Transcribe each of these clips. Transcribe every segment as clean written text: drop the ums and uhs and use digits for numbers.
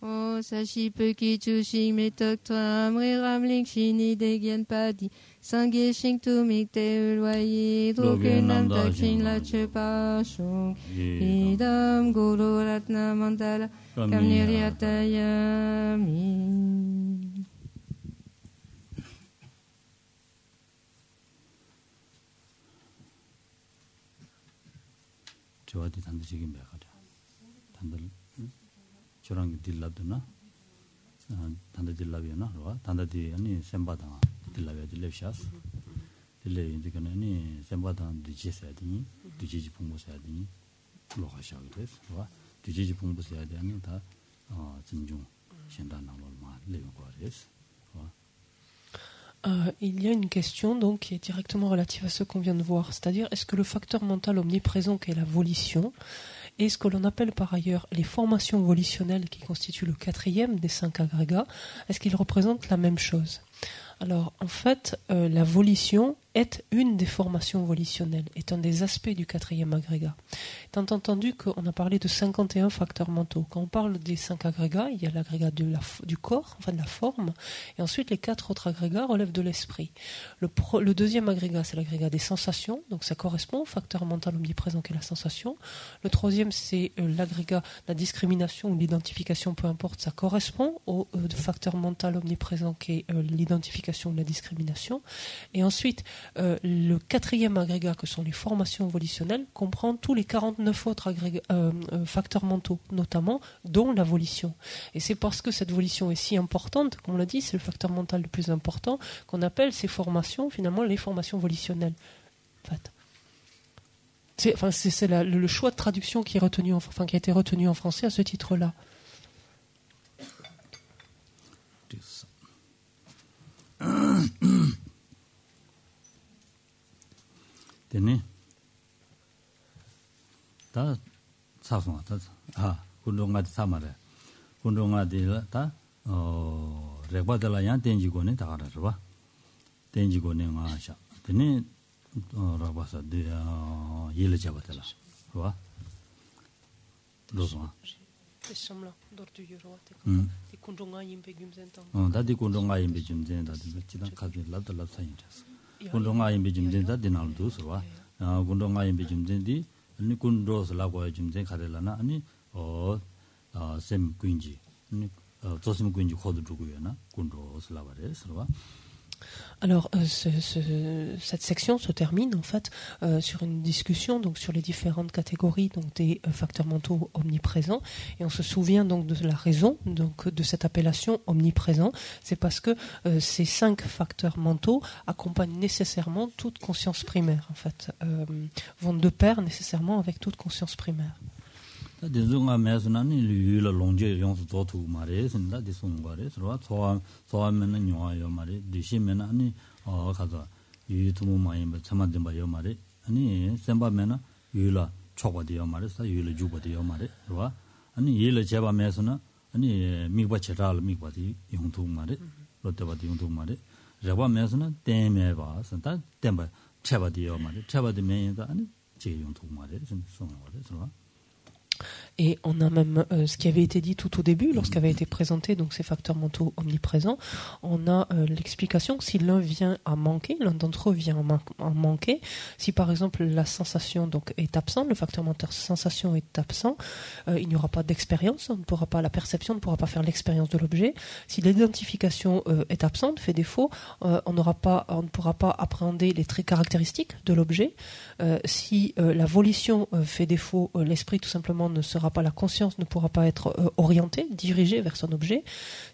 O sashi peki chushi metok tram riram ling shini degyan padi sangye shing tu mikte ulwayi drukunam takshin la chepa shung idam guru ratna mandala kamniryatayami. 저한테 단도직이 매가려. 단도 저랑 딜랍드나 단도 딜랍이나 와 단도디 아니 셈바다 딜랍이 딜랍샤스 딜레 인디가니 아니 셈바다 디지세야디니 디지지 풍부세야디니 로하샤게 됐어 와 디지지 풍부세야디 아니 다 진중 신단나로마 레고거레스 와 il y a une question donc qui est directement relative à ce qu'on vient de voir, c'est-à-dire est-ce que le facteur mental omniprésent qui est la volition et ce que l'on appelle par ailleurs les formations volitionnelles qui constituent le quatrième des 5 agrégats, est-ce qu'ils représentent la même chose? Alors en fait, la volition est une des formations volitionnelles, est un des aspects du quatrième agrégat. Étant entendu qu'on a parlé de 51 facteurs mentaux, quand on parle des 5 agrégats, il y a l'agrégat du corps, enfin de la forme, et ensuite les 4 autres agrégats relèvent de l'esprit. Le deuxième agrégat, c'est l'agrégat des sensations, donc ça correspond au facteur mental omniprésent qui est la sensation. Le troisième, c'est l'agrégat de la discrimination ou l'identification, peu importe, ça correspond au facteur mental omniprésent qui est l'identification ou la discrimination. Et ensuite, le quatrième agrégat, que sont les formations volitionnelles, comprend tous les 49 autres facteurs mentaux, notamment, dont la volition. Et c'est parce que cette volition est si importante, comme on l'a dit, c'est le facteur mental le plus important, qu'on appelle ces formations, finalement, les formations volitionnelles. En fait. C'est le choix de traduction qui a été retenu en français à ce titre-là. 되네. 다 사송아 다 군동가디 사마래. 군동가디 다 레바달라 양 땡지고네 다 알아 봐. 땡지고네 마샤. 되네. 라바사 데 예를 잡았다. 봐. 로송아. 다디 군동가 임베 줌젠 다디 지단 카드 랍달랍 사인자스. 군동가 임베 줌젠 다디 나르도스 와. 군동가 임베 줌젠디 아니 군도스 라고 줌젠 카델라나 아니 셈 군지. 아니 조심 군지 코드 두고요나 군도스 라바레스 와. Alors, cette section se termine en fait sur une discussion donc sur les différentes catégories donc des facteurs mentaux omniprésents, et on se souvient donc de la raison donc de cette appellation omniprésent. C'est parce que ces 5 facteurs mentaux accompagnent nécessairement toute conscience primaire en fait, vont de pair nécessairement avec toute conscience primaire. 대중아 매스나니 류라 롱제 용수 도투 말에 신다 디송바레 서와 소아면은 용아요 말에 디시면 아니 가자 유튜브 많이 참아든 바요 말에 아니 셈바면은 유라 초과디요 말에 사 유라 주바디요 말에 와 아니 예를 제바 매스나 아니 미바체랄 미바디 용투 말에 롯데바디 용투 말에 제바 매스나 땜에 봐 선다 땜바 체바디요 말에 체바디면다 아니 제 용투 말에 송바레 서와. Et on a même ce qui avait été dit tout au début, lorsqu'avaient été présentés donc ces facteurs mentaux omniprésents, on a l'explication que si l'un vient à manquer, l'un d'entre eux vient à manquer, si par exemple la sensation donc est absente, le facteur mental sensation est absent, il n'y aura pas d'expérience, on ne pourra pas, la perception ne pourra pas faire l'expérience de l'objet. Si l'identification est absente, fait défaut, on ne pourra pas appréhender les traits caractéristiques de l'objet. Si la volition fait défaut, l'esprit tout simplement ne sera pas, la conscience ne pourra pas être orientée, dirigée vers son objet.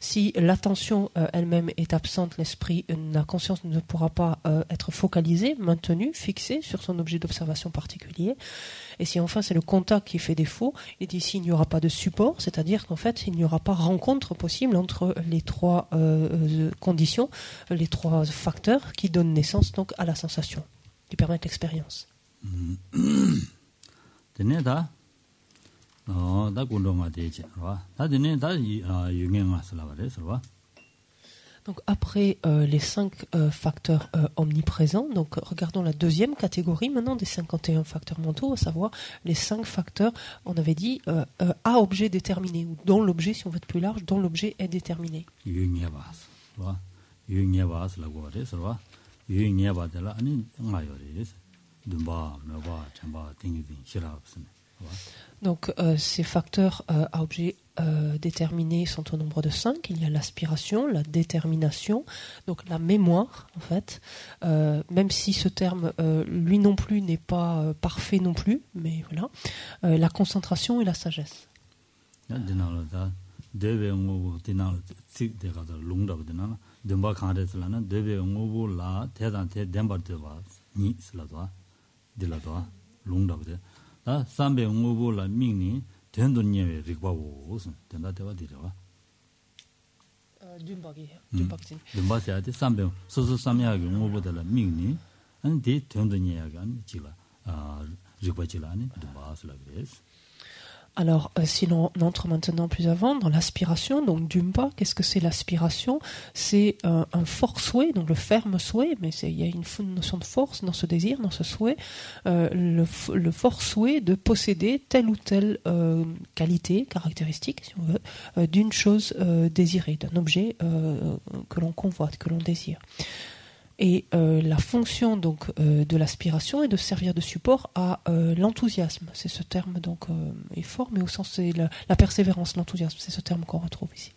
Si l'attention elle-même est absente, la conscience ne pourra pas être focalisée, maintenue, fixée sur son objet d'observation particulier. Et si enfin c'est le contact qui fait défaut, et d'ici il n'y aura pas de support, c'est-à-dire qu'en fait il n'y aura pas rencontre possible entre les 3 conditions, les 3 facteurs qui donnent naissance donc à la sensation, qui permettent l'expérience. Donc après les 5 facteurs omniprésents, donc regardons la deuxième catégorie maintenant des 51 facteurs mentaux, à savoir les 5 facteurs, on avait dit à objet déterminé, ou dont l'objet, si on veut être plus large, dont l'objet est déterminé. Donc ces facteurs à objet déterminés sont au nombre de 5. Il y a l'aspiration, la détermination, donc la mémoire en fait, même si ce terme lui non plus n'est pas parfait non plus, mais voilà, la concentration et la sagesse. Alors, si l'on entre maintenant plus avant dans l'aspiration, donc Dumpa, qu'est-ce que c'est l'aspiration? C'est un fort souhait, donc le ferme souhait, mais il y a une notion de force dans ce désir, dans ce souhait, le fort souhait de posséder telle ou telle qualité, caractéristique, si on veut, d'une chose désirée, d'un objet que l'on convoite, que l'on désire. Et la fonction donc de l'aspiration est de servir de support à l'enthousiasme. C'est ce terme donc est fort, mais au sens c'est la persévérance, l'enthousiasme. C'est ce terme qu'on retrouve ici.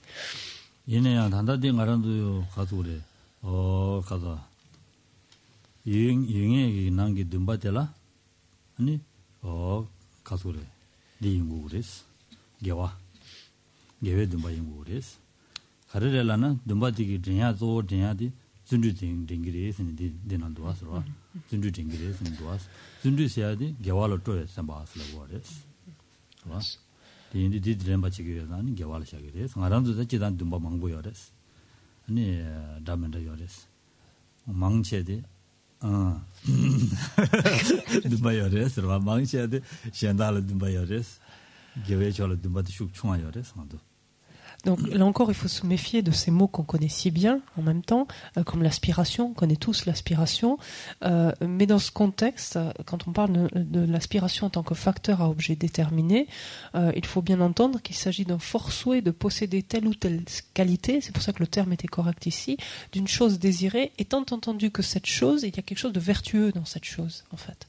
Donc là encore, il faut se méfier de ces mots qu'on connaît si bien en même temps, comme l'aspiration, on connaît tous l'aspiration, mais dans ce contexte, quand on parle de l'aspiration en tant que facteur à objet déterminé, il faut bien entendre qu'il s'agit d'un fort souhait de posséder telle ou telle qualité, c'est pour ça que le terme était correct ici, d'une chose désirée, étant entendu que cette chose, il y a quelque chose de vertueux dans cette chose, en fait.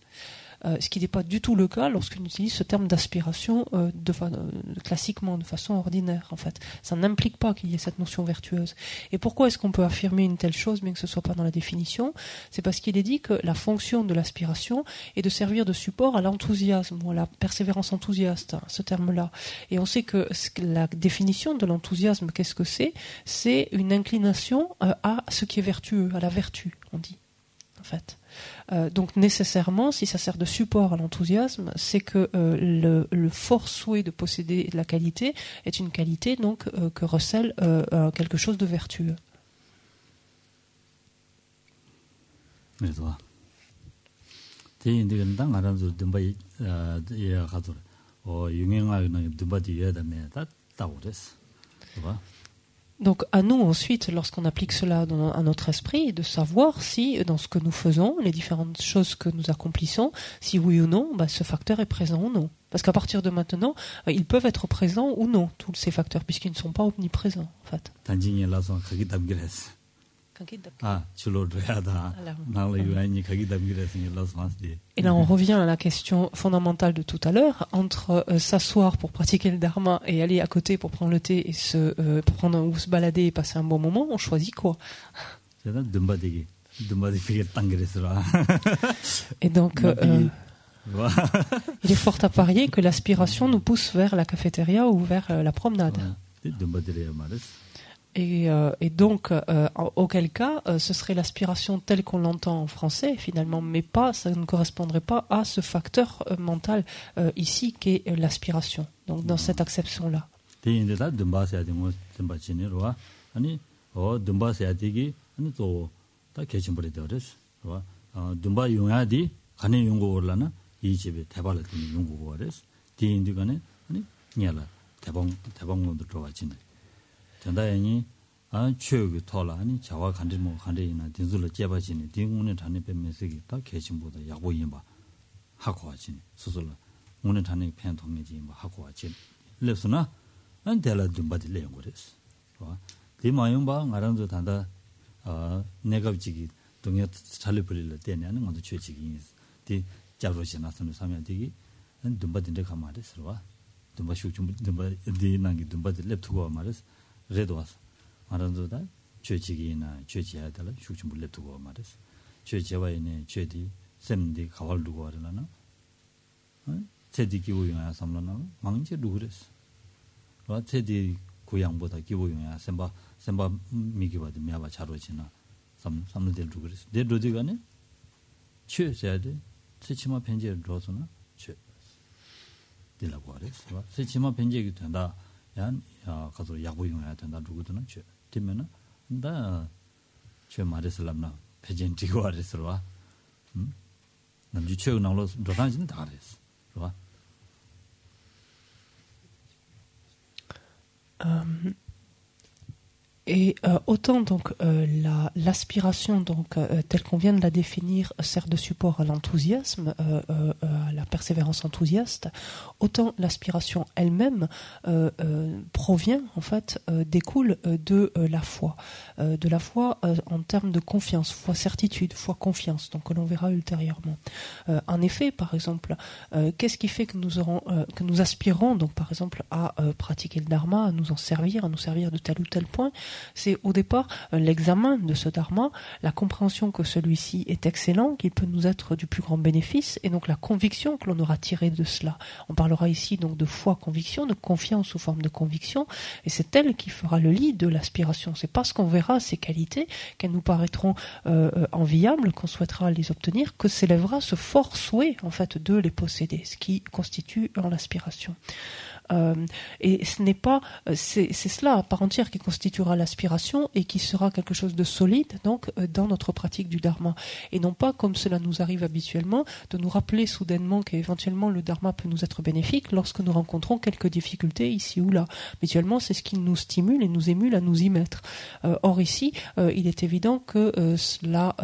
Ce qui n'est pas du tout le cas lorsqu'on utilise ce terme d'aspiration classiquement, de façon ordinaire, en fait. Ça n'implique pas qu'il y ait cette notion vertueuse. Et pourquoi est-ce qu'on peut affirmer une telle chose, bien que ce ne soit pas dans la définition? C'est parce qu'il est dit que la fonction de l'aspiration est de servir de support à l'enthousiasme, ou à la persévérance enthousiaste, ce terme-là. Et on sait que la définition de l'enthousiasme, qu'est-ce que c'est? C'est une inclination à ce qui est vertueux, à la vertu, on dit, en fait. Donc nécessairement, si ça sert de support à l'enthousiasme, c'est que le fort souhait de posséder la qualité est une qualité donc que recèle quelque chose de vertueux. Donc à nous ensuite, lorsqu'on applique cela à notre esprit, de savoir si dans ce que nous faisons, les différentes choses que nous accomplissons, si oui ou non, ce facteur est présent ou non. Parce qu'à partir de maintenant, ils peuvent être présents ou non, tous ces facteurs, puisqu'ils ne sont pas omniprésents, en fait. Et là, on revient à la question fondamentale de tout à l'heure, entre s'asseoir pour pratiquer le dharma et aller à côté pour prendre le thé et pour prendre ou se balader et passer un bon moment, on choisit quoi? Et donc, il est fort à parier que l'aspiration nous pousse vers la cafétéria ou vers la promenade. Et donc, auquel cas, ce serait l'aspiration telle qu'on l'entend en français, finalement, mais ça ne correspondrait pas à ce facteur mental ici, qui est l'aspiration. Donc, dans cette acception-là. 최고 토라 아니 자와 간지 뭐 간데이나 딘줄로 제바지니 딩운의 단에 뱀메시기 다 개심보다 야고인 봐 하고 하지니 수술로 오늘 단에 팬 동네지 뭐 하고 하지 lep스나 안 될라 좀 받을 내용 그랬어 봐 디마용 봐 나랑도 단다 내가 지기 동네 잘 벌릴 때냐는 것도 최지기 디 자로시 나서는 사면 되기 좀 받는데 가만히 봐 좀 봐쇼 좀 디난기 좀 받을 랩투고 말했어 그래도 왔어 말한도다 죄지기나 죄지해야 될 숙좀 물레두고 말했어. 죄제와이네 죄디 샘디 가발두고 하려나? 제디 기부용야 삼라나 망제 누그랬어. 와 제디 고향보다 기부용야 샘바 미기바도 미아바 자로지나 삼들 누그랬어. 내 로디가네 죄제야데 세치마 편지를 줘서나 죄 되라고 하랬어. 세치마 편지가 된다. 야 가서 야부용해야 된다 누구든 죄 되면은 나죄 말했을람나 페젠티고 하랬어 남주 최고 나올로 도산진 다 그랬어 봐 Et autant donc l'aspiration donc telle qu'on vient de la définir sert de support à l'enthousiasme, à la persévérance enthousiaste, autant l'aspiration elle-même provient en fait découle de la foi en termes de confiance, foi certitude, foi confiance, donc que l'on verra ultérieurement. En effet, par exemple, qu'est-ce qui fait que nous aspirons donc par exemple à pratiquer le dharma, à nous en servir, à nous servir de tel ou tel point? C'est au départ l'examen de ce dharma, la compréhension que celui-ci est excellent, qu'il peut nous être du plus grand bénéfice, et donc la conviction que l'on aura tirée de cela. On parlera ici donc de foi-conviction, de confiance sous forme de conviction, et c'est elle qui fera le lit de l'aspiration. C'est parce qu'on verra ces qualités, qu'elles nous paraîtront enviables, qu'on souhaitera les obtenir, que s'élèvera ce fort souhait en fait de les posséder, ce qui constitue l'aspiration. Et ce n'est pas, c'est cela à part entière qui constituera l'aspiration et qui sera quelque chose de solide donc dans notre pratique du dharma, et non pas comme cela nous arrive habituellement de nous rappeler soudainement qu'éventuellement le dharma peut nous être bénéfique lorsque nous rencontrons quelques difficultés ici ou là. Habituellement c'est ce qui nous stimule et nous émule à nous y mettre. Or ici il est évident que cela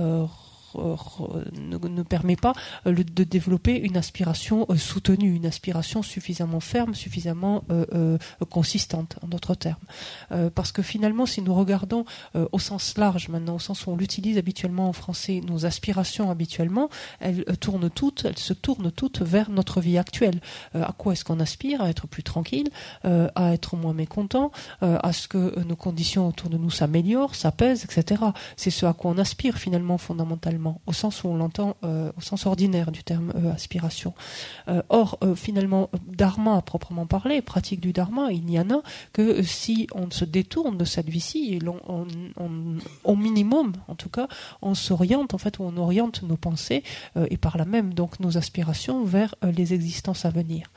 ne permet pas de développer une aspiration soutenue, une aspiration suffisamment ferme, suffisamment consistante, en d'autres termes. Parce que finalement, si nous regardons au sens large maintenant, au sens où on l'utilise habituellement en français, nos aspirations habituellement, elles se tournent toutes vers notre vie actuelle. À quoi est-ce qu'on aspire? À être plus tranquille, à être moins mécontent, à ce que nos conditions autour de nous s'améliorent, s'apaisent, etc. C'est ce à quoi on aspire finalement fondamentalement, au sens où on l'entend, au sens ordinaire du terme aspiration. Or, finalement, dharma à proprement parler, pratique du dharma, il n'y en a que si on se détourne de cette vie-ci, et au minimum, en tout cas, on s'oriente, en fait, ou on oriente nos pensées, et par là même, donc, nos aspirations vers les existences à venir.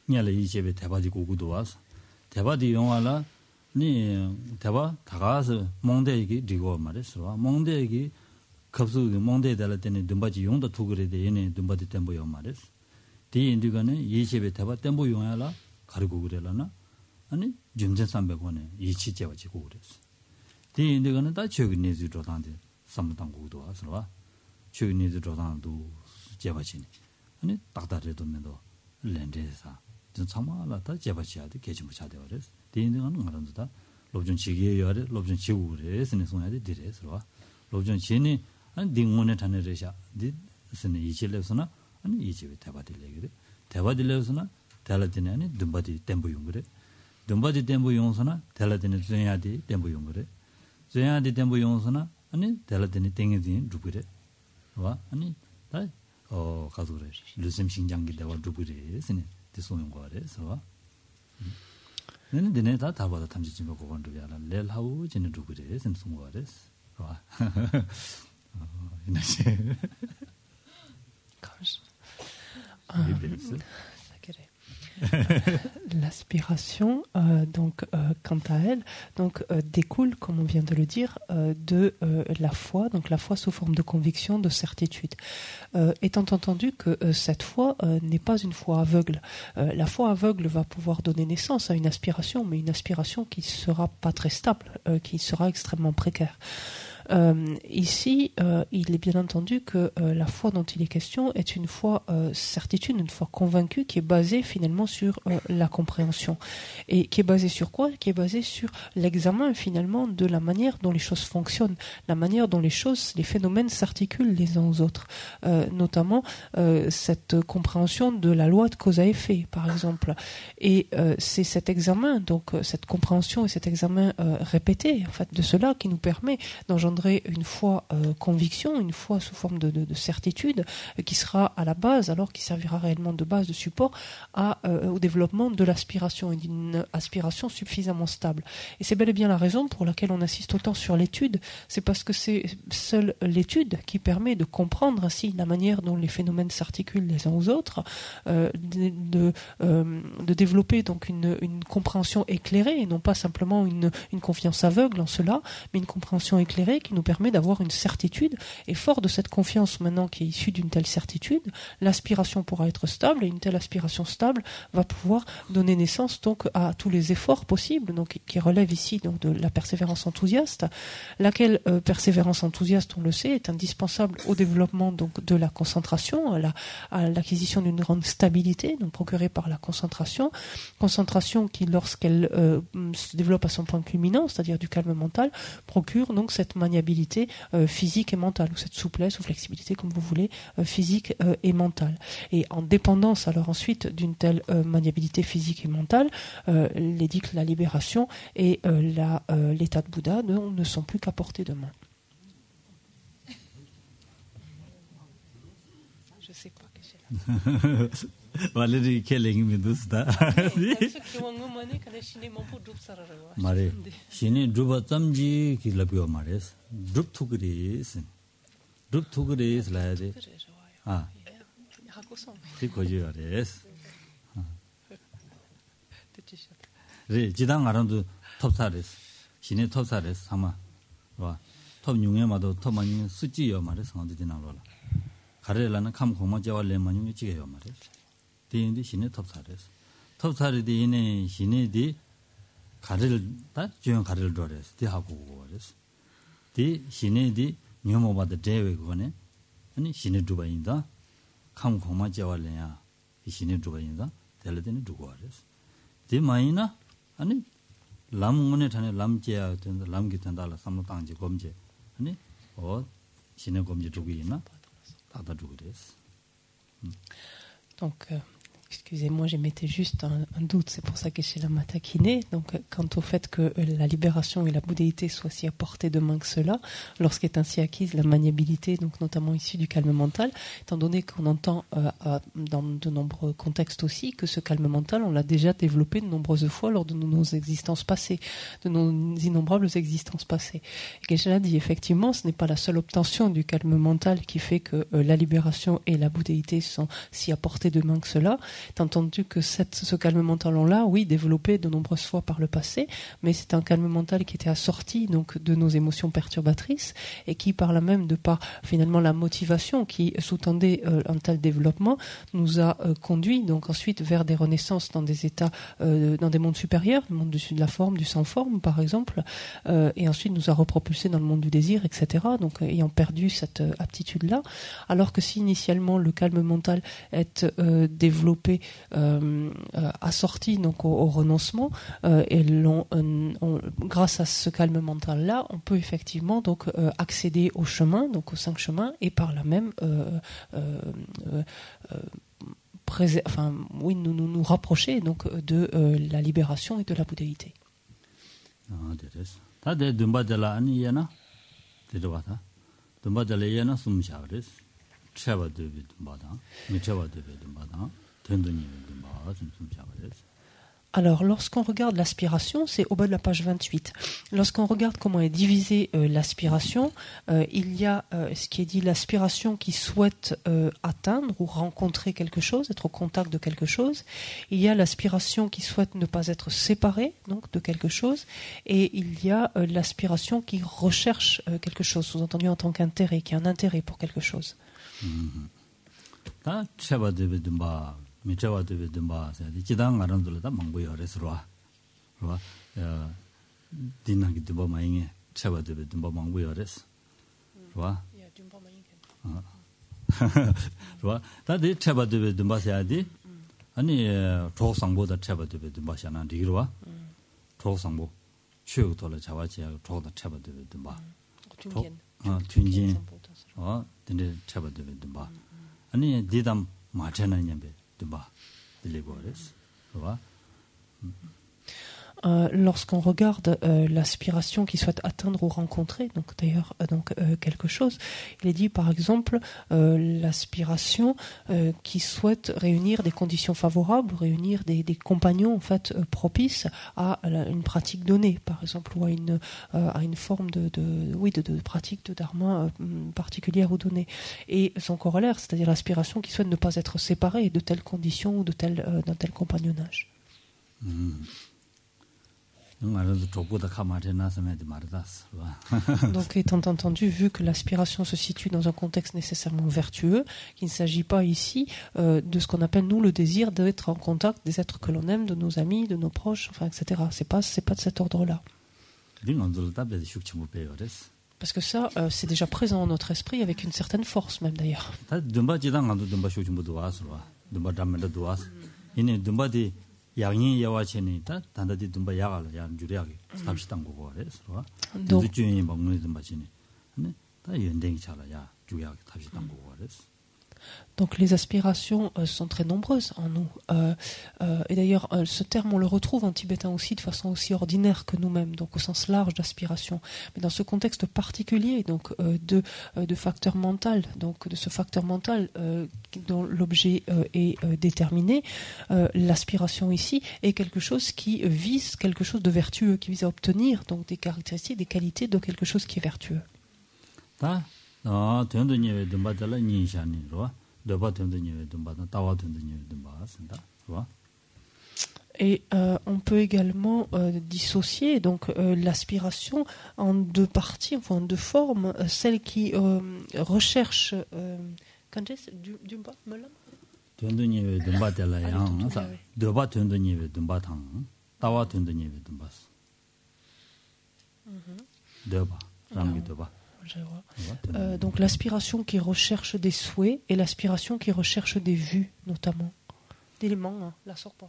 냐래 이제베 대바디 고구도 와서 대바디 용화라 니 대바 다가서 몽대기 리고 말했어. 몽대기 급수 몽대 될 때는 듬바지 용도 두그레데 얘네 듬바디 템보 용 말했어. 디 인디가네 이제베 대바 템보 용화라 가르고 그래라나 아니 점전 300원에 이치제 가지고 그랬어. 디 인디가네 다 최근 내주로 단데 삼당 고구도 와서 최근 내주로 단도 제바지니 아니 딱다래도 면도 렌데사 좀 참아라다 제바치야데 개침부차데 그랬어. 디인은 말한다. 롭준 지기여래 롭준 지구 그래서 손야데 디레서 롭준 지니 안 딩문에 다네레샤 디 스네 이질레서나 아니 이집에 대바딜레 그래. 대바딜레서나 달라드네 아니 듬바디 템부용 그래. 듬바디 템부용서나 달라드네 즈야디 템부용 그래. 즈야디 템부용서나 아니 달라드네 땡이디 두그래. 와 아니 다 가족을 루심 신장기 대화 두부리 스네 디소는 거래서 내는 내내 다 받아 탐지 좀 보고 건도야라 렐하우 진의 두부리 스네 송 거래서 와 이나시 Ça L'aspiration, quant à elle, découle, comme on vient de le dire, de la foi, donc la foi sous forme de conviction, de certitude. Étant entendu que cette foi n'est pas une foi aveugle. La foi aveugle va pouvoir donner naissance à une aspiration, mais une aspiration qui ne sera pas très stable, qui sera extrêmement précaire. Ici, il est bien entendu que la foi dont il est question est une foi certitude, une foi convaincue qui est basée finalement sur la compréhension. Et qui est basée sur quoi? Qui est basée sur l'examen finalement de la manière dont les choses fonctionnent, la manière dont les phénomènes s'articulent les uns aux autres. Notamment cette compréhension de la loi de cause à effet, par exemple. Et c'est cet examen, donc cette compréhension et cet examen répété, en fait, de cela qui nous permet d'engendrer une foi conviction, une foi sous forme de certitude qui sera à la base, alors qui servira réellement de base, de support au développement de l'aspiration et d'une aspiration suffisamment stable. Et c'est bel et bien la raison pour laquelle on insiste autant sur l'étude, c'est parce que c'est seule l'étude qui permet de comprendre ainsi la manière dont les phénomènes s'articulent les uns aux autres, de développer donc une compréhension éclairée et non pas simplement une confiance aveugle en cela, mais une compréhension éclairée qui nous permet d'avoir une certitude, et fort de cette confiance maintenant qui est issue d'une telle certitude, l'aspiration pourra être stable, et une telle aspiration stable va pouvoir donner naissance donc à tous les efforts possibles, donc qui relèvent ici donc de la persévérance enthousiaste, laquelle persévérance enthousiaste, on le sait, est indispensable au développement donc de la concentration, à l'acquisition d'une grande stabilité, donc procurée par la concentration qui, lorsqu'elle se développe à son point culminant, c'est-à-dire du calme mental, procure donc cette maniabilité physique et mentale, ou cette souplesse ou flexibilité, comme vous voulez, physique et mentale. Et en dépendance alors ensuite d'une telle maniabilité physique et mentale, l'édicte, la libération et l'état de Bouddha ne sont plus qu'à portée de main. Je sais pas que j'ai là. Valérie Kelling Medusta. Mare, Shini Druba Tamji Kilabio Mares, Drup Tugris, Drup Tugris Lade. Ah, Tikojuares. Jidang around the top saris, Shini top saris, Sama, Tom Yumado, Tomani, Suji or Mares on the Dinarola. Karelana come Komaja Lemon, Chio Mares. 디인디 신의 톱사레스. 톱사리디 이네 신의디 가를 다 주연 가를 돌레스. 디 하고 그랬어. 디 신의디 녀모바데 대외 그거네. 아니 신의 두바인다. 감 고마지와래야. 이 신의 두바인다. 델레데니 두고 그랬어. 디 마이나 아니 람문에 전에 람제야 된다. 람기 된다라 삼로 땅지 검제. 아니 신의 검제 두고 있나? 다다 두고 그랬어. Donc, excusez-moi, j'émettais juste un doute, c'est pour ça que chez la m'a taquiné. Donc, quant au fait que la libération et la bouddhéité soient si à portée de main que cela, lorsqu'est ainsi acquise la maniabilité, donc notamment issue du calme mental, étant donné qu'on entend dans de nombreux contextes aussi que ce calme mental, on l'a déjà développé de nombreuses fois lors de nos existences passées, de nos innombrables existences passées. Et que cela dit, effectivement, ce n'est pas la seule obtention du calme mental qui fait que la libération et la bouddhéité sont si à portée de main que cela. T'as entendu que ce calme mental-là, oui, développé de nombreuses fois par le passé, mais c'est un calme mental qui était assorti donc de nos émotions perturbatrices et qui, par là même, de par finalement la motivation qui sous-tendait un tel développement, nous a conduit donc ensuite vers des renaissances dans des états, dans des mondes supérieurs, le monde de la forme, du sans-forme, par exemple, et ensuite nous a repropulsés dans le monde du désir, etc. Donc ayant perdu cette aptitude-là, alors que si initialement le calme mental est développé, assorti donc au renoncement, et grâce à ce calme mental-là, on peut effectivement donc accéder au chemin, donc aux 5 chemins, et par là même nous rapprocher donc de la libération et de la bouddhéité. Alors, lorsqu'on regarde l'aspiration, c'est au bas de la page 28. Lorsqu'on regarde comment est divisée l'aspiration, il y a ce qui est dit l'aspiration qui souhaite atteindre ou rencontrer quelque chose, être au contact de quelque chose. Il y a l'aspiration qui souhaite ne pas être séparée donc de quelque chose. Et il y a l'aspiration qui recherche quelque chose, sous-entendu en tant qu'intérêt, qui a un intérêt pour quelque chose. 미쳐와도 봐. 지당 알아들다 망보여 그래서와. 와. 디나기 도 마잉에 쳐와도 봐 망보여 그래서. 와. 와. 다들 쳐와도 봐야지. 아니 조상보다 쳐와도 봐야나 디로와. 조상보. 최고도를 잡아지야 조도 쳐와도 봐. 튠진. 근데 쳐와도 봐. 아니 디담 마찬가지냐. Lorsqu'on regarde l'aspiration qui souhaite atteindre ou rencontrer, donc d'ailleurs quelque chose, il est dit par exemple l'aspiration qui souhaite réunir des conditions favorables, réunir des compagnons en fait propices à une pratique donnée, par exemple, ou à une forme de pratique de dharma particulière ou donnée. Et son corollaire, c'est-à-dire l'aspiration qui souhaite ne pas être séparée de telles conditions ou d'un tel compagnonnage. Donc, étant entendu, vu que l'aspiration se situe dans un contexte nécessairement vertueux, qu'il ne s'agit pas ici de ce qu'on appelle, nous, le désir d'être en contact des êtres que l'on aime, de nos amis, de nos proches, enfin, etc. C'est pas de cet ordre-là. Parce que ça, c'est déjà présent dans notre esprit avec une certaine force, même d'ailleurs. 양이 야와체니다 단다디 dumba 야갈 야 주리하게 삽시당 거고 그래서 주주인이 먹는 좀 마치니 네 다 연댕이 잘아야 주야게 삽시당 거고 그래서. Donc les aspirations sont très nombreuses en nous. Et d'ailleurs, ce terme, on le retrouve en tibétain aussi de façon aussi ordinaire que nous-mêmes, donc au sens large d'aspiration. Mais dans ce contexte particulier, donc de facteur mental, donc de ce facteur mental dont l'objet est déterminé, l'aspiration ici est quelque chose qui vise quelque chose de vertueux, qui vise à obtenir donc des caractéristiques, des qualités de quelque chose qui est vertueux. Et on peut également dissocier donc l'aspiration en deux parties, enfin en deux formes, celle qui recherche donc l'aspiration qui recherche des souhaits et l'aspiration qui recherche des vues, notamment. D'éléments, la sorpa.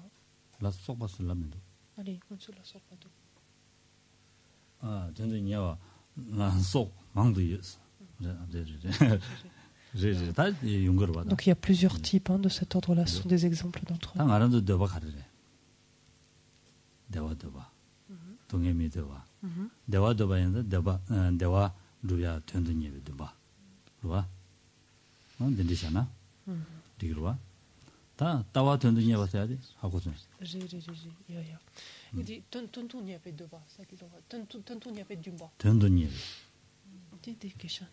La sorpa, c'est la même. Allez, on se la sorpa. Ah, la sorpa, manque de donc il y a plusieurs types de cet ordre-là, ce sont des exemples d'entre eux. 루야 텐드니에 봐. 루아. 된디잖아. 디루아. 따와 텐드니에 봐야지. 하고서. 야야. 이디 tonton이야 배 봐. 사기 봐. tonton이야 배 좀 봐. 텐드니에. des questions.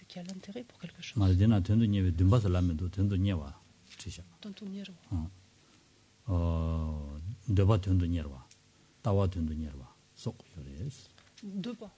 Qui a l'intérêt pour quelque chose. 말이나 텐드니에 좀 봐서 라면도 텐드니에 와. 지셔. tonton이야. 데바 텐드니에 와. 따와 텐드니에 와. 속 요레스. Deux pas.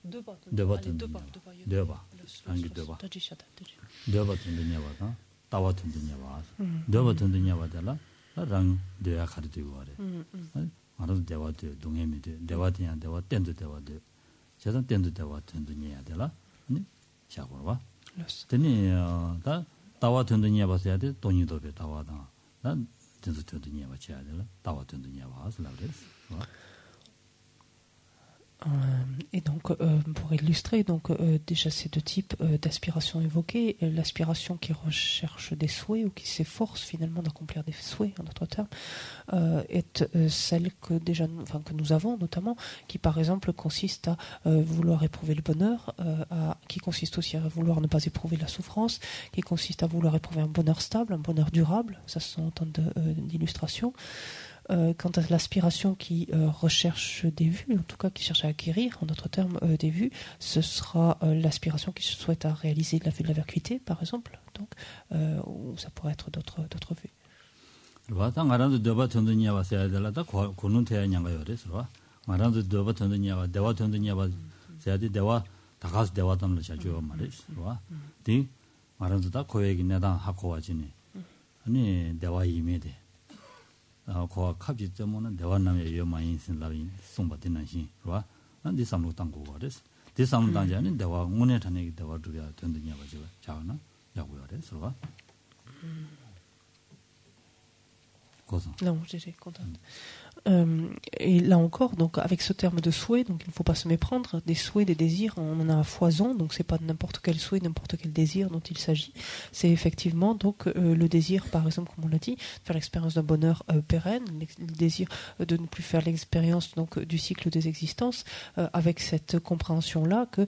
Et donc, pour illustrer, donc déjà ces deux types d'aspiration évoqués, l'aspiration qui recherche des souhaits ou qui s'efforce finalement d'accomplir des souhaits, en d'autres termes, est celle que que nous avons notamment, qui par exemple consiste à vouloir éprouver le bonheur, qui consiste aussi à vouloir ne pas éprouver la souffrance, qui consiste à vouloir éprouver un bonheur stable, un bonheur durable. Ça, ce sont autant d'illustrations. Quant à l'aspiration qui recherche des vues, en tout cas qui cherche à acquérir, en d'autres termes, des vues, ce sera l'aspiration qui souhaite à réaliser la vue de la vacuité, par exemple, donc, ou ça pourrait être d'autres vues. 거 갑지 때문에 대화남에 여만인 신라인 송바되는시 그봐 난디 삼로 땅고 거래서 디 삼로 땅자는 대화 문에 다니기 대화 두야 된다냐 가지고 자나 야고요 그래서 봐 고소 Non, j'étais contente. Et là encore, donc avec ce terme de souhait, donc il ne faut pas se méprendre, des souhaits, des désirs, on en a à foison, donc c'est pas n'importe quel souhait, n'importe quel désir dont il s'agit. C'est effectivement donc le désir, par exemple, comme on l'a dit, de faire l'expérience d'un bonheur pérenne, le désir de ne plus faire l'expérience donc du cycle des existences, avec cette compréhension-là que,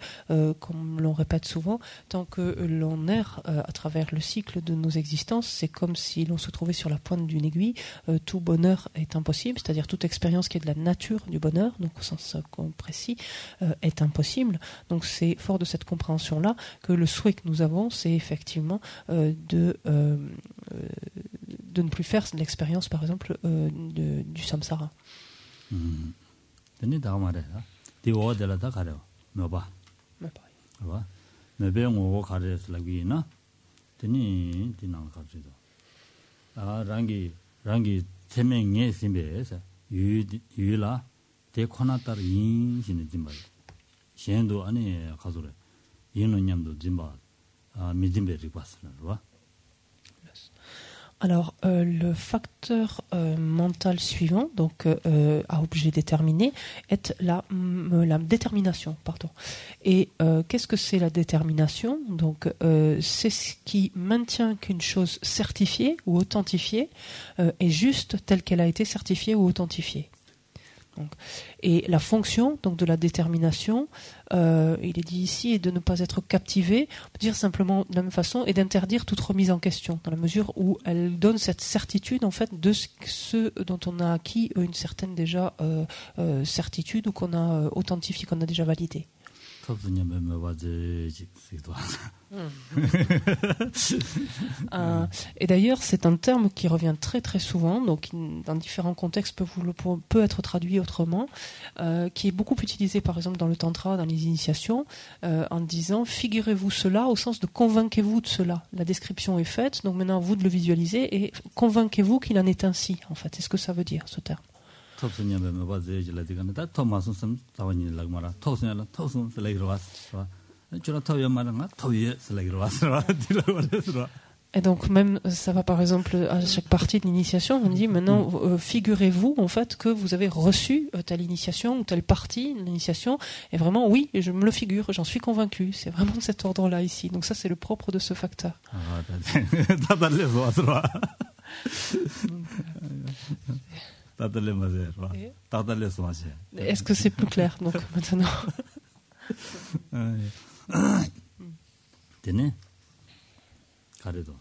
comme l'on répète souvent, tant que l'on erre à travers le cycle de nos existences, c'est comme si l'on se trouvait sur la pointe d'une aiguille. Tout bonheur est impossible, c'est-à-dire toute expérience qui est de la nature du bonheur, donc au sens précis, est impossible. Donc c'est fort de cette compréhension-là que le souhait que nous avons, c'est effectivement de ne plus faire l'expérience, par exemple, du samsara. 랑기 세명의 심배에서 유라 대코나따르 인신의 짐바 시엔도 아니 가서래 이노냠도 짐바 미짐베리 봤으나 Alors, le facteur mental suivant, donc à objet déterminé, est la détermination. Pardon. Et qu'est-ce que c'est la détermination? Donc, c'est ce qui maintient qu'une chose certifiée ou authentifiée est juste telle qu'elle a été certifiée ou authentifiée. Donc, et la fonction donc de la détermination, il est dit ici, est de ne pas être captivé, on peut dire simplement de la même façon, et d'interdire toute remise en question, dans la mesure où elle donne cette certitude en fait de ce dont on a acquis une certaine déjà certitude ou qu'on a authentifié, qu'on a déjà validé. Et d'ailleurs, c'est un terme qui revient très très souvent, donc dans différents contextes peut être traduit autrement, qui est beaucoup utilisé par exemple dans le tantra, dans les initiations, en disant figurez-vous cela au sens de convainquez-vous de cela. La description est faite, donc maintenant à vous de le visualiser et convainquez-vous qu'il en est ainsi. En fait, c'est ce que ça veut dire ce terme. Et donc même ça va par exemple à chaque partie de l'initiation, on dit maintenant figurez-vous en fait que vous avez reçu telle initiation ou telle partie de l'initiation et vraiment oui, je me le figure, j'en suis convaincu. C'est vraiment de cet ordre-là ici. Donc ça c'est le propre de ce facteur. Est-ce que c'est plus clair donc maintenant? 되네. 가래도.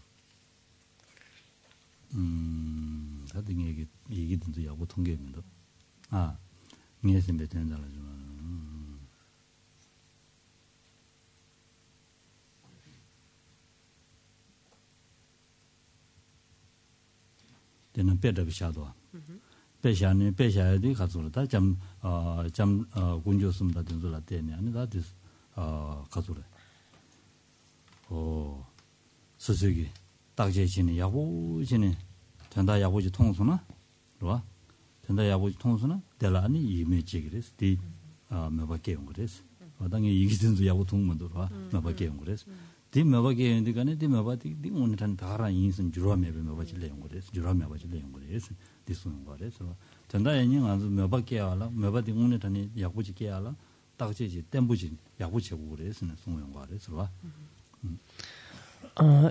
다들 얘기든지 하고 통계입니다. 아, 이해심 되는 자라지만. 되는 빼다 비샤도. 빼샤야지 가서다 좀 군조스다 된소라 때문에 아니다 가서래. 스스기 딱제신이 야보신이 된다 야보지 통수나 그봐 된다 야보지 통수나 될라니 이메지 그랬어 디 몇밖에 온 그랬어 당연히 이기든도 야보 통문도 봐 몇밖에 온 그랬어 디 몇밖에 온데 간에 디 몇밖에 디 오늘은 다라 인선 주라메 몇밖에 내용 그랬어 주라메 몇밖에 내용 그랬어 디 쓰는 거랬어 전다 애닝 아주 몇밖에 알아. 몇바디 오늘 다니 약부지 게 알아. 딱지지 땜부지 약부지 그래서는 송영과를 들어와.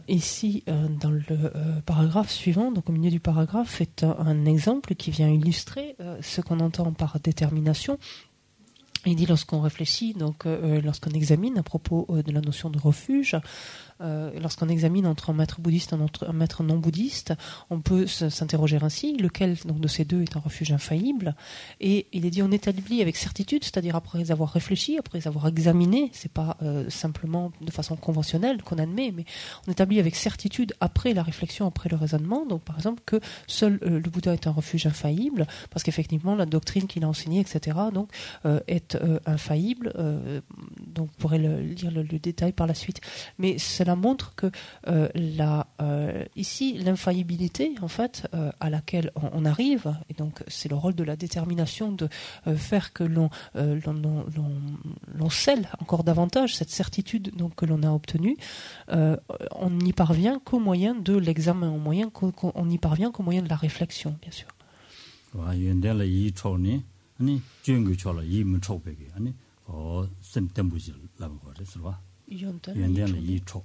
Ici, dans le paragraphe suivant, donc au milieu du paragraphe, est un exemple qui vient illustrer ce qu'on entend par détermination. Il dit lorsqu'on réfléchit, donc lorsqu'on examine à propos de la notion de refuge, lorsqu'on examine entre un maître bouddhiste et un maître non bouddhiste, on peut s'interroger ainsi, lequel donc, de ces deux est un refuge infaillible. Et il est dit on établit avec certitude, c'est-à-dire après avoir réfléchi, après avoir examiné, c'est pas simplement de façon conventionnelle qu'on admet, mais on établit avec certitude après la réflexion, après le raisonnement, donc par exemple que seul le Bouddha est un refuge infaillible, parce qu'effectivement la doctrine qu'il a enseignée, etc., donc, est infaillible, donc vous pourrez lire le détail par la suite. Mais cela montre que ici, l'infaillibilité, en fait, à laquelle on arrive, et donc c'est le rôle de la détermination de faire que l'on scelle encore davantage cette certitude donc, que l'on a obtenue, on n'y parvient qu'au moyen de l'examen, on n'y parvient qu'au moyen de la réflexion, bien sûr. 아니 주인구 쳐라 이문 초백이 아니 셈템부지 라고 그래서 봐. 연대는 이초.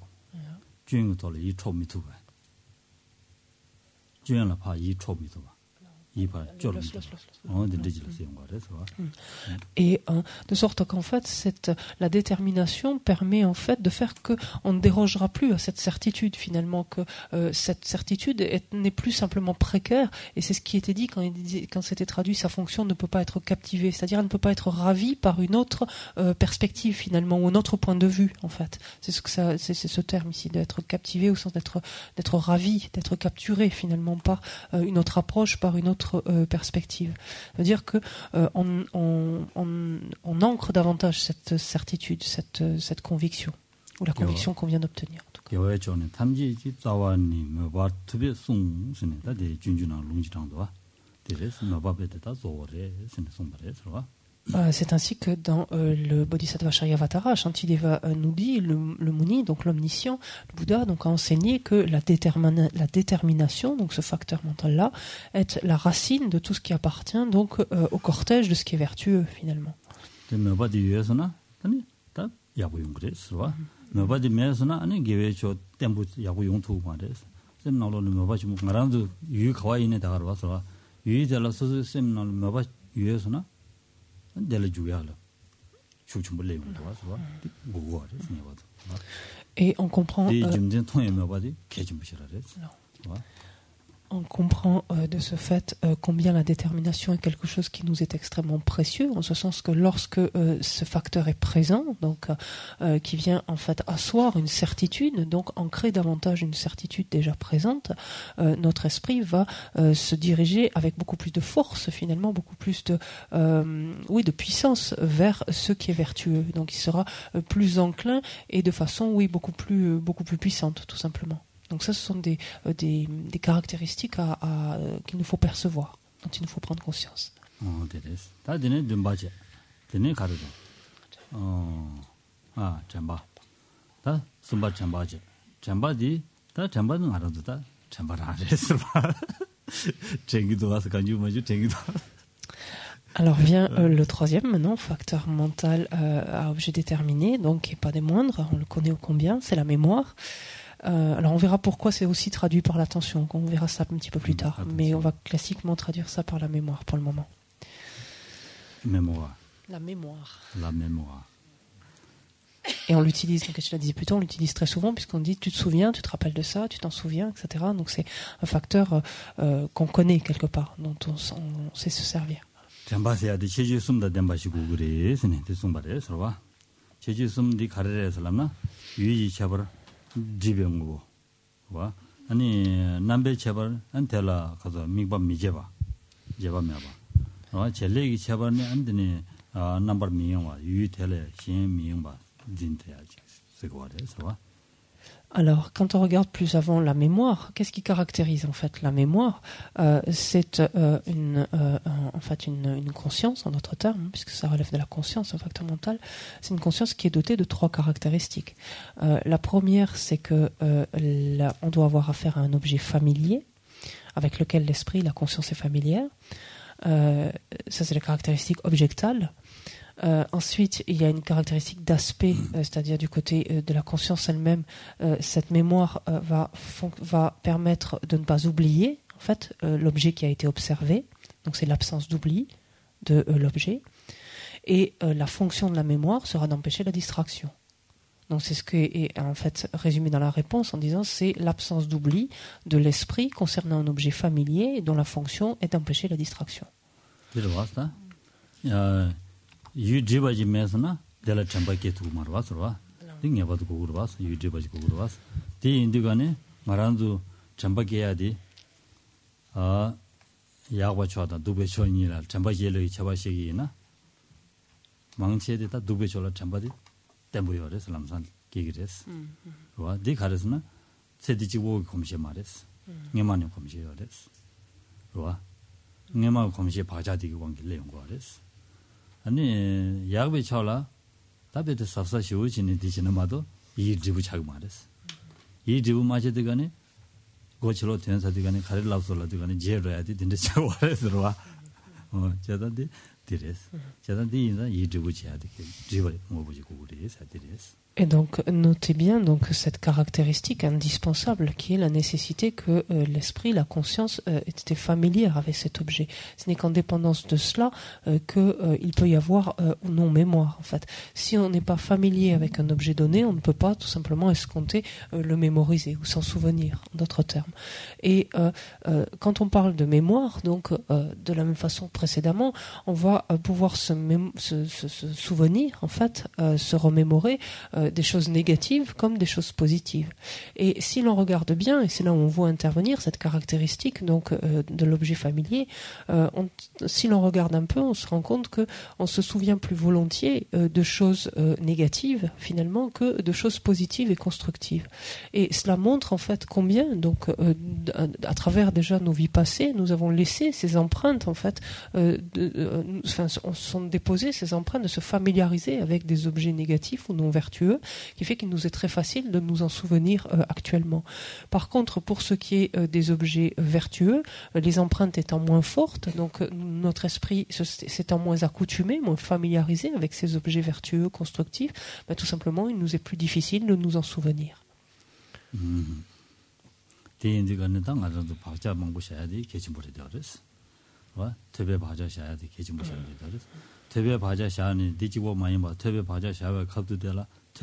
주인구 돌 이초 미투가. 주인라 파 이초 미투가. Et de sorte qu'en fait, la détermination permet en fait de faire qu'on ne dérogera plus à cette certitude finalement, que cette certitude n'est plus simplement précaire, et c'est ce qui était dit quand c'était traduit, sa fonction ne peut pas être captivée, c'est-à-dire elle ne peut pas être ravie par une autre perspective finalement, ou un autre point de vue en fait. C'est ce terme ici, d'être captivé au sens d'être ravi, d'être capturé finalement par une autre approche, par une autre perspective. Ça veut dire que on ancre davantage cette certitude, cette conviction, ou la conviction qu'on vient d'obtenir. En tout cas. C'est ainsi que dans le Bodhisattva Charyavatara, Shantideva nous dit, le Muni, donc l'omniscient, le Bouddha, donc a enseigné que la détermination, donc ce facteur mental-là, est la racine de tout ce qui appartient donc au cortège de ce qui est vertueux finalement. Et on comprend on comprend de ce fait combien la détermination est quelque chose qui nous est extrêmement précieux, en ce sens que lorsque ce facteur est présent, donc qui vient en fait asseoir une certitude, donc ancrer davantage une certitude déjà présente, notre esprit va se diriger avec beaucoup plus de force finalement, beaucoup plus de puissance vers ce qui est vertueux. Donc il sera plus enclin et de façon beaucoup plus puissante tout simplement. Donc ça, ce sont des caractéristiques qu'il nous faut percevoir, dont il nous faut prendre conscience. Alors vient le troisième maintenant, facteur mental à objet déterminé, donc qui n'est pas des moindres, on le connaît ô combien, c'est la mémoire. Alors on verra pourquoi c'est aussi traduit par l'attention, on verra ça un petit peu plus tard, mais on va classiquement traduire ça par la mémoire pour le moment. La mémoire. Et on l'utilise, comme je l'ai dit plus tôt, on l'utilise très souvent puisqu'on dit tu te souviens, tu te rappelles de ça, tu t'en souviens, etc. Donc c'est un facteur qu'on connaît quelque part, dont on sait se servir. 지병고 와 아니 남배 제발 안텔라 가서 미밥 미제바 제바메바 와 젤레기 제발네 안드네 넘버 미용와 유텔레 신 미용바 진테야지 세고와레서. Alors, quand on regarde plus avant la mémoire, qu'est-ce qui caractérise en fait la mémoire? C'est une conscience, en d'autres termes, puisque ça relève de la conscience, un facteur mental. C'est une conscience qui est dotée de 3 caractéristiques. La première, c'est que on doit avoir affaire à un objet familier, avec lequel l'esprit, la conscience est familière. Ça, c'est la caractéristique objectale. Ensuite, il y a une caractéristique d'aspect, c'est-à-dire du côté de la conscience elle-même. Cette mémoire va permettre de ne pas oublier, en fait, l'objet qui a été observé. Donc, c'est l'absence d'oubli de l'objet. Et la fonction de la mémoire sera d'empêcher la distraction. Donc c'est ce qui est en fait résumé dans la réponse en disant c'est l'absence d'oubli de l'esprit concernant un objet familier dont la fonction est d'empêcher la distraction. tempoyores lamsan kigres wa de kharesna sedichi wo komshi mares ngemani komshi yores wa ngema komshi bajadi wangile yongores 아니 야베 차라 답에도 삽사 쉬우지니 디시는 마도 이 지부 차고 마res 이 지부 마제드가네 고치로 된사드가네 가릴라우솔라드가네 제로야디 딘데 차고 마res로 제단디 디레스 제단디 인자 이 지부 차야디 지부 뭐 보지 고그리 사디레스. Et donc, notez bien donc cette caractéristique indispensable qui est la nécessité que l'esprit, la conscience était familière avec cet objet. Ce n'est qu'en dépendance de cela qu'il peut y avoir ou non mémoire. En fait, si on n'est pas familier avec un objet donné, on ne peut pas tout simplement escompter le mémoriser ou s'en souvenir, en d'autres termes. Et quand on parle de mémoire, donc de la même façon précédemment, on va pouvoir se souvenir, en fait, se remémorer des choses négatives comme des choses positives. Et si l'on regarde bien, et c'est là où on voit intervenir cette caractéristique donc de l'objet familier, si l'on regarde un peu, on se rend compte que on se souvient plus volontiers de choses négatives finalement que de choses positives et constructives. Et cela montre en fait combien donc à travers déjà nos vies passées, nous avons laissé ces empreintes en fait, sont déposées ces empreintes de se familiariser avec des objets négatifs ou non vertueux, qui fait qu'il nous est très facile de nous en souvenir actuellement. Par contre, pour ce qui est des objets vertueux, les empreintes étant moins fortes, donc notre esprit s'étant moins accoutumé, moins familiarisé avec ces objets vertueux, constructifs, tout simplement, il nous est plus difficile de nous en souvenir.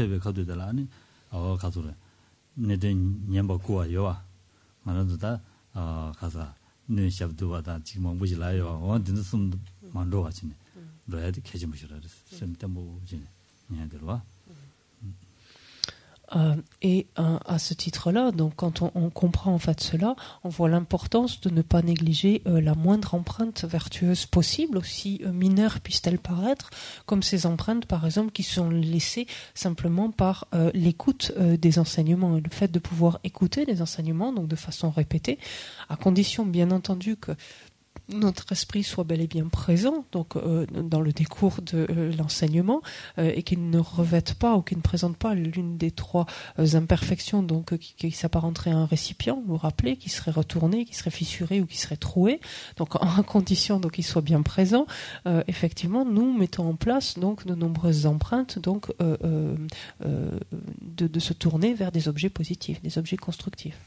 퇴배 가도들 아니 가도래 내된 년바 구와요 말아도다 가서 네 샵도와다 지금 뭐지 라요 언든 숨 만로 같이네 로야디 캐지 무시라 셈때 뭐지 냐들와. Et à ce titre-là, donc quand on comprend en fait cela, on voit l'importance de ne pas négliger la moindre empreinte vertueuse possible, aussi mineure puisse-t-elle paraître, comme ces empreintes par exemple qui sont laissées simplement par l'écoute des enseignements, et le fait de pouvoir écouter les enseignements donc de façon répétée, à condition bien entendu que notre esprit soit bel et bien présent donc dans le décours de l'enseignement et qu'il ne revête pas ou qu'il ne présente pas l'une des trois imperfections donc qui s'apparenterait à un récipient, vous vous rappelez, qui serait retourné, qui serait fissuré ou qui serait troué, donc en condition donc qu'il soit bien présent, effectivement nous mettons en place donc de nombreuses empreintes donc de se tourner vers des objets positifs, des objets constructifs.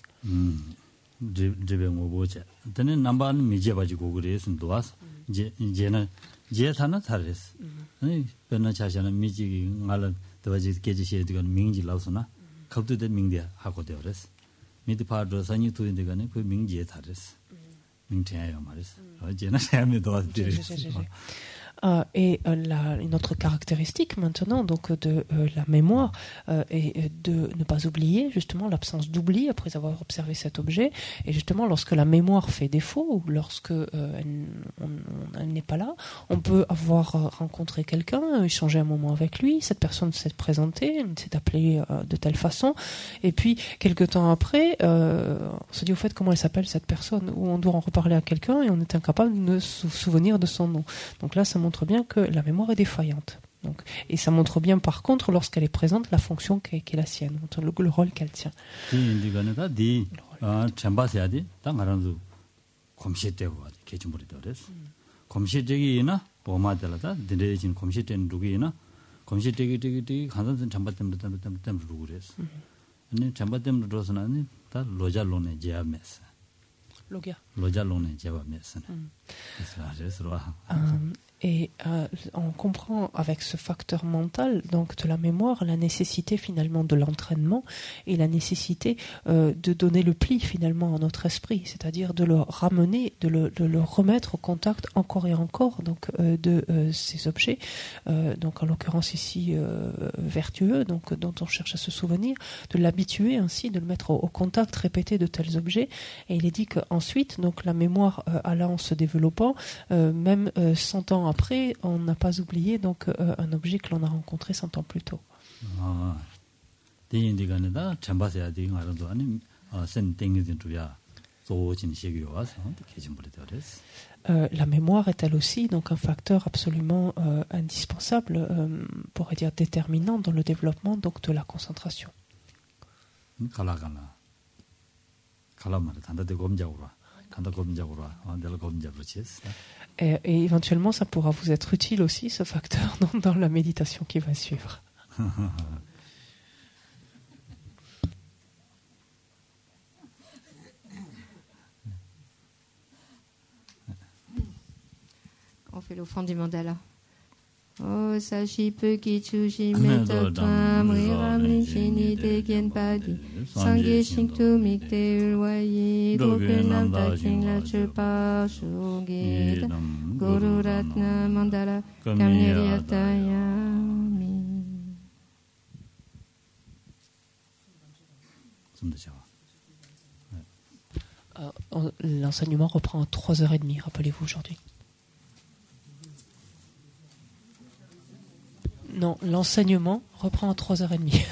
제병 오보자. 근데 남반 미제 가지고 그래서 도와서 이제는 제타나 타레스. 아니 변나 자샤는 미지 말은 도와지 깨지셔야 되건 민지 라우스나 갑도데 민데 하고 되어레스. 미드파도 산이 투인데가네 그 민지에 타레스. 민태야요 말레스. 제나 사람이 도와드리스. Et une autre caractéristique maintenant donc de la mémoire est de ne pas oublier justement l'absence d'oubli après avoir observé cet objet, et justement lorsque la mémoire fait défaut ou lorsque elle n'est pas là, on peut avoir rencontré quelqu'un, échangé un moment avec lui, cette personne s'est présentée, elle s'est appelée de telle façon, et puis quelque temps après on se dit au fait comment elle s'appelle cette personne, ou on doit en reparler à quelqu'un et on est incapable de se souvenir de son nom. Donc là ça montre bien que la mémoire est défaillante. Donc, et ça montre bien par contre lorsqu'elle est présente la fonction qui est la sienne, le rôle qu'elle tient. 검시되기나 보마들다 데레진 검시된 누구이나 검시되기 간단한 잠바템 그랬어. 아니 잠바템 들어서는 다 로잘론에 제아메스. 로잘론에 제아메스. 그래서 Et on comprend avec ce facteur mental, donc de la mémoire, la nécessité finalement de l'entraînement et la nécessité de donner le pli finalement à notre esprit, c'est-à-dire de le ramener, de le remettre au contact encore et encore donc de ces objets, donc en l'occurrence ici vertueux, donc dont on cherche à se souvenir, de l'habituer ainsi, de le mettre au contact répété de tels objets. Et il est dit qu'ensuite, donc la mémoire allant se développant, même 100 ans après, on n'a pas oublié donc un objet que l'on a rencontré 100 ans plus tôt. La mémoire est elle aussi donc un facteur absolument indispensable, on pourrait dire déterminant dans le développement donc de la concentration. Et éventuellement, ça pourra vous être utile aussi, ce facteur, dans la méditation qui va suivre. On fait l'offrande du mandala. Oh, sashi peki chushi metta tvam riram linchini te kien padi sangye shingtu mikte ulwayi drogunam takin la chupa shugit guru ratna mandala kamniriyatayami. L'enseignement reprend à 3h30, rappelez-vous aujourd'hui. Non, l'enseignement reprend à 3h30.